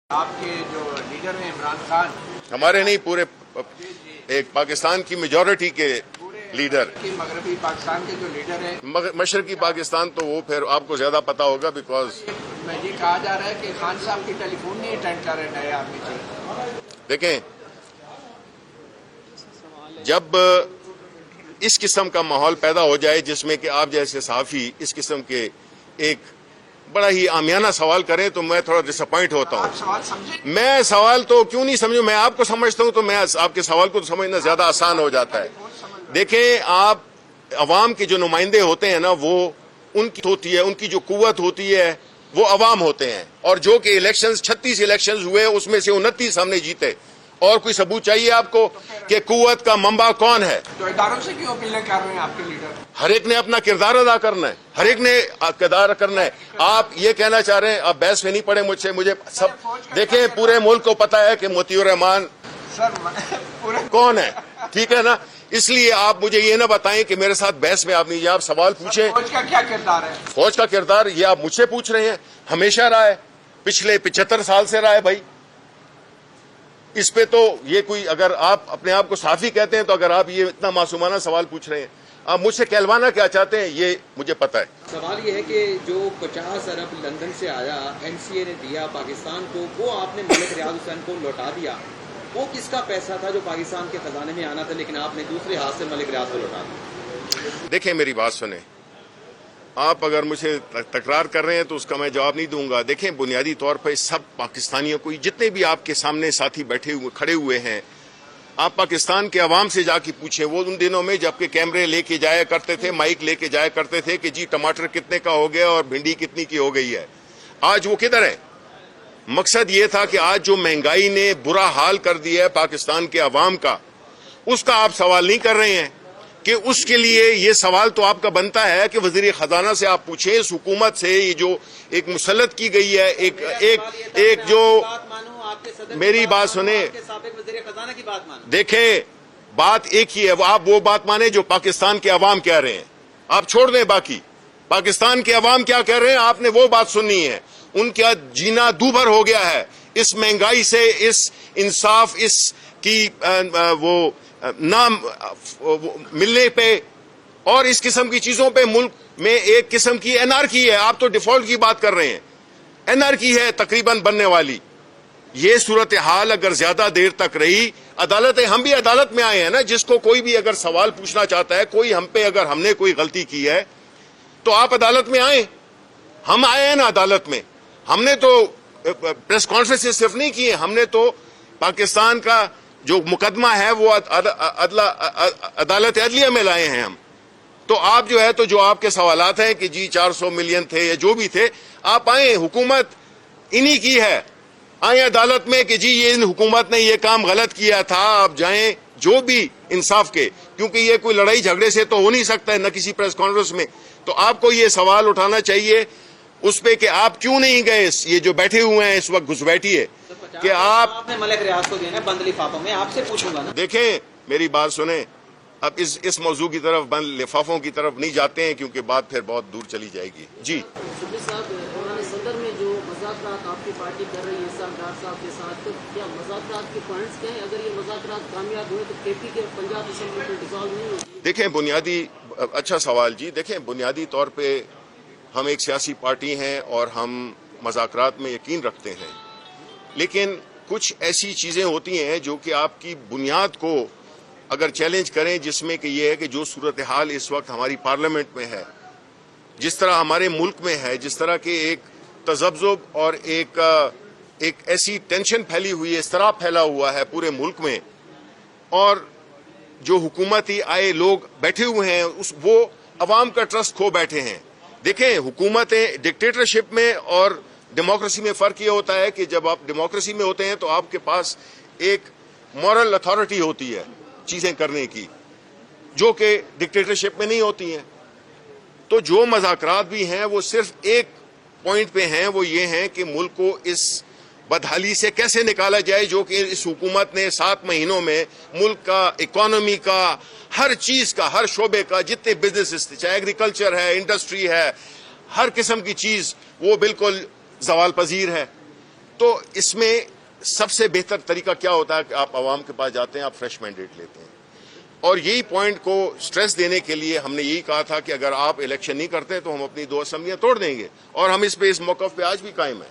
آپ کے جو لیڈر ہیں عمران خان، ہمارے نہیں پورے ایک پاکستان کی میجورٹی کے لیڈر، مغربی پاکستان کے جو لیڈر ہیں، مشرقی پاکستان تو وہ پھر آپ کو زیادہ پتا ہوگا بیکاز یہ کہا جا رہا ہے کہ خان صاحب کی ٹیلی فون نہیں اٹینڈ کر رہے نئے آدمی سے۔ دیکھیں، جب اس قسم کا ماحول پیدا ہو جائے جس میں کہ آپ جیسے صحافی اس قسم کے ایک بڑا ہی عامیانہ سوال کریں تو میں تھوڑا ڈس اپوائنٹ ہوتا آپ ہوں۔ سوال سمجھیں؟ میں سوال تو کیوں نہیں سمجھوں، میں آپ کو سمجھتا ہوں تو میں آپ کے سوال کو تو سمجھنا زیادہ آسان ہو جاتا ہے۔ دیکھیں، آپ عوام کے جو نمائندے ہوتے ہیں نا، وہ ان کی ہوتی ہے، ان کی جو قوت ہوتی ہے وہ عوام ہوتے ہیں، اور جو کہ الیکشنز 36 الیکشنز ہوئے اس میں سے 29 ہم نے جیتے، اور کوئی ثبوت چاہیے آپ کو کہ قوت کا منبع کون ہے؟ تو اداروں سے کیوں اپیلیں کر رہے ہیں آپ کے لیڈر؟ ہر ایک نے اپنا کردار ادا کرنا ہے، ہر ایک نے کردار کرنا ہے۔ آپ یہ کہنا چاہ رہے ہیں، آپ بحث میں نہیں پڑے مجھ سے، مجھے سب دیکھیں پورے ملک کو پتا ہے کہ موتی الرحمان سر پورے کون ہے، ٹھیک ہے نا؟ اس لیے آپ مجھے یہ نہ بتائیں کہ میرے ساتھ بحث میں آپ نہیں، آپ سوال پوچھیں۔ فوج کا کیا کردار ہے؟ فوج کا کردار یہ آپ مجھ سے پوچھ رہے ہیں، ہمیشہ رہا ہے، پچھلے 75 سال سے رہا ہے بھائی۔ اس پہ تو یہ کوئی، اگر آپ اپنے آپ کو صحافی کہتے ہیں تو اگر آپ یہ اتنا معصومانہ سوال پوچھ رہے ہیں، آپ مجھ سے کہلوانا کیا چاہتے ہیں یہ مجھے پتا ہے۔ سوال یہ ہے کہ جو 50 ارب لندن سے آیا این سی اے نے دیا پاکستان کو، وہ آپ نے ملک ریاض حسین کو لوٹا دیا، وہ کس کا پیسہ تھا جو پاکستان کے خزانے میں آنا تھا لیکن آپ نے دوسرے ہاتھ سے ملک ریاض کو لوٹا دیا؟ دیکھیں میری بات سنیں، آپ اگر مجھے تکرار کر رہے ہیں تو اس کا میں جواب نہیں دوں گا۔ دیکھیں، بنیادی طور پر سب پاکستانیوں کو، جتنے بھی آپ کے سامنے ساتھی بیٹھے ہوئے کھڑے ہوئے ہیں، آپ پاکستان کے عوام سے جا کے پوچھیں، وہ ان دنوں میں جب کہ کیمرے لے کے جایا کرتے تھے، مائک لے کے جایا کرتے تھے کہ جی ٹماٹر کتنے کا ہو گیا اور بھنڈی کتنی کی ہو گئی ہے، آج وہ کدھر ہے؟ مقصد یہ تھا کہ آج جو مہنگائی نے برا حال کر دیا ہے پاکستان کے عوام کا، اس کا آپ سوال نہیں کر رہے ہیں کہ اس کے لیے یہ سوال تو آپ کا بنتا ہے کہ وزیر خزانہ سے آپ پوچھیں، اس حکومت سے یہ جو ایک مسلط کی گئی ہے، ایک جو میری بات سنیں، دیکھیں بات ایک ہی ہے، آپ وہ بات مانیں جو پاکستان کے عوام کہہ رہے ہیں، آپ چھوڑ دیں باقی پاکستان کے عوام کیا کہہ رہے ہیں، آپ نے وہ بات سننی ہے۔ ان کا جینا دوبھر ہو گیا ہے اس مہنگائی سے، اس انصاف اس کی وہ نہ ملنے پہ اور اس قسم کی چیزوں پہ ملک میں ایک قسم کی انارکی ہے۔ آپ تو ڈیفالٹ کی بات کر رہے ہیں، انارکی ہے تقریباً بننے والی۔ یہ صورتحال اگر زیادہ دیر تک رہی، عدالت، ہم بھی عدالت میں آئے ہیں نا، جس کو کوئی بھی اگر سوال پوچھنا چاہتا ہے، کوئی ہم پہ اگر ہم نے کوئی غلطی کی ہے تو آپ عدالت میں آئیں، ہم آئے ہیں نا عدالت میں۔ ہم نے تو پریس کانفرنس صرف نہیں کی ہے، ہم نے تو پاکستان کا جو مقدمہ ہے وہ عدالت عدلیہ میں لائے ہیں ہم۔ تو آپ جو ہے تو جو آپ کے سوالات ہیں کہ جی 400 ملین تھے یا جو بھی تھے، آپ آئیں، حکومت انہی کی ہے، آئیں عدالت میں کہ جی یہ ان حکومت نے یہ کام غلط کیا تھا، آپ جائیں جو بھی انصاف کے، کیونکہ یہ کوئی لڑائی جھگڑے سے تو ہو نہیں سکتا ہے، نہ کسی پریس کانفرنس میں۔ تو آپ کو یہ سوال اٹھانا چاہیے اس پہ کہ آپ کیوں نہیں گئے، یہ جو بیٹھے ہوئے ہیں اس وقت گھسبیٹھی ہے کہ آپ نے ملک ریاض کو دینا بند لفافوں میں، آپ سے پوچھوں گا نا۔ دیکھیں میری بات سنیں، اب اس موضوع کی طرف، بند لفافوں کی طرف نہیں جاتے ہیں کیونکہ بات پھر بہت دور چلی جائے گی۔ جی شبیر صاحب، قرآن صدر میں جو مذاکرات آپ کی پارٹی کر رہی ہے ڈار صاحب کے ساتھ، کیا مذاکرات کے پوائنٹس کیا ہیں؟ اگر یہ مذاکرات کامیاب ہوئے تو کے پی کے پنجاب اسمبلی میں ڈیزالو نہیں ہوگی؟ دیکھیں بنیادی، اچھا سوال جی، دیکھیں بنیادی طور پہ ہم ایک سیاسی پارٹی ہیں اور ہم مذاکرات میں یقین رکھتے ہیں، لیکن کچھ ایسی چیزیں ہوتی ہیں جو کہ آپ کی بنیاد کو اگر چیلنج کریں، جس میں کہ یہ ہے کہ جو صورتحال اس وقت ہماری پارلیمنٹ میں ہے، جس طرح ہمارے ملک میں ہے، جس طرح کے ایک تذبذب اور ایک ایسی ٹینشن پھیلی ہوئی ہے، اضطراب پھیلا ہوا ہے پورے ملک میں، اور جو حکومتی آئے لوگ بیٹھے ہوئے ہیں وہ عوام کا ٹرسٹ کھو بیٹھے ہیں۔ دیکھیں، حکومتیں ڈکٹیٹرشپ میں اور ڈیموکریسی میں فرق یہ ہوتا ہے کہ جب آپ ڈیموکریسی میں ہوتے ہیں تو آپ کے پاس ایک مورل اتھارٹی ہوتی ہے چیزیں کرنے کی، جو کہ ڈکٹیٹرشپ میں نہیں ہوتی ہیں۔ تو جو مذاکرات بھی ہیں وہ صرف ایک پوائنٹ پہ ہیں، وہ یہ ہیں کہ ملک کو اس بدحالی سے کیسے نکالا جائے جو کہ اس حکومت نے 7 مہینوں میں ملک کا، اکانومی کا، ہر چیز کا، ہر شعبے کا، جتنے بزنس، چاہے ایگریکلچر ہے، انڈسٹری ہے، ہر قسم کی چیز وہ بالکل زوال پذیر ہے۔ تو اس میں سب سے بہتر طریقہ کیا ہوتا ہے کہ آپ عوام کے پاس جاتے ہیں, آپ فریش مینڈیٹ لیتے ہیں. اور یہی پوائنٹ کو سٹریس دینے کے لیے ہم نے یہی کہا تھا کہ اگر آپ الیکشن نہیں کرتے تو ہم اپنی 2 اسمبلیاں توڑ دیں گے, اور ہم اس موقف پہ آج بھی قائم ہیں.